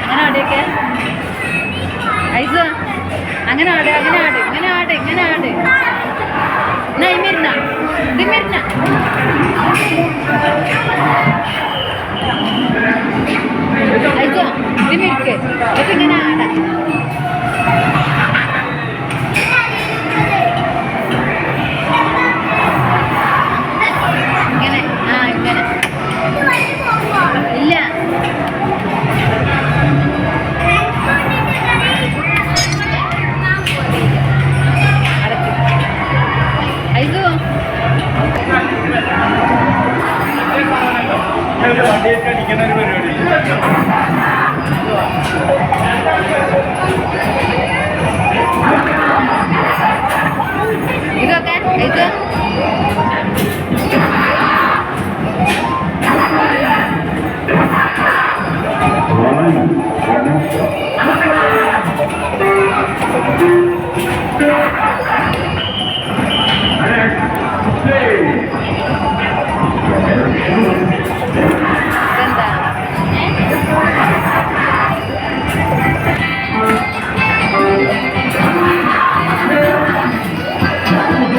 അങ്ങനെ ആടെയൊക്കെ ഐസ അങ്ങനെ ആട് അങ്ങനെ ആട് ഇങ്ങനെ ആട് ഇങ്ങനെ ആട് എന്നാ ഇമിരുന്ന ഇതിമിരുന്ന ഐസ ഇതിമിരിക്ക് എന്നിട്ട് ഇങ്ങനെ ആടാ ഇങ്ങനെ ഇങ്ങനെ ഇല്ല ഇതൊക്കെ ഇത്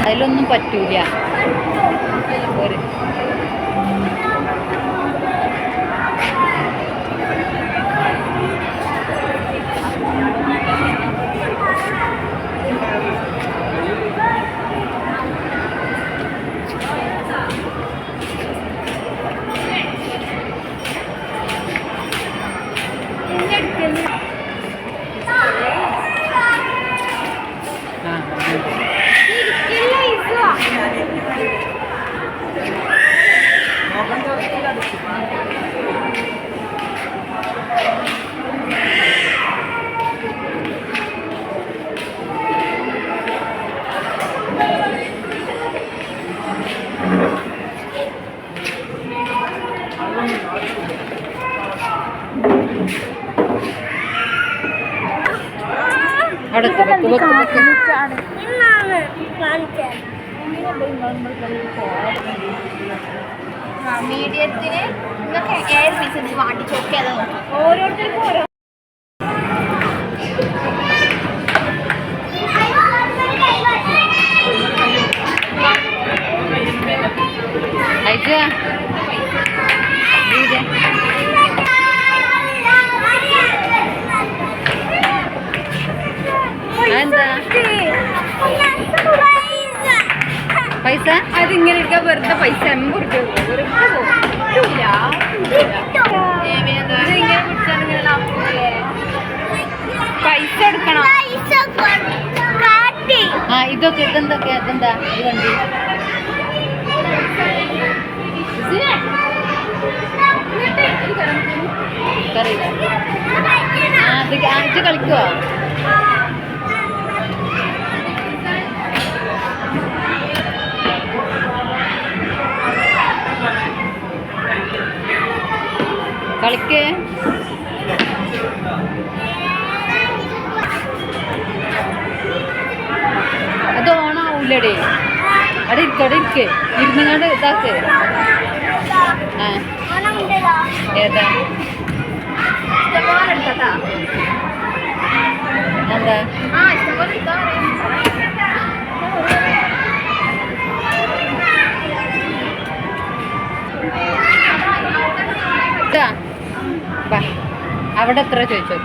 അതിലൊന്നും പറ്റൂല ഒരു മീഡിയത്തിന് നിങ്ങൾക്ക് ഏത് പീസ് വാണ്ടി ചോക്കെ അത് നോക്കി ഓരോരുത്തർക്കും ഓരോ പൈസ അതിങ്ങനെ എടുക്കാൻ വെറുതെ പൈസ 50 പൈസ എടുക്കണം. ഇതൊക്കെ ഇതെന്തൊക്കെയാ ഇതെന്താ ഈ വണ്ടി അത് കളിക്കുവോ? കളിക്ക് അത് ഓണാവൂലടേ. അവിടെ ഇരിക്കെ ഇരുന്നങ്ങാണ്ട് ഇതാക്ക്. ഏതാ എന്താ അവിടെ എത്ര ചോദിച്ചോ?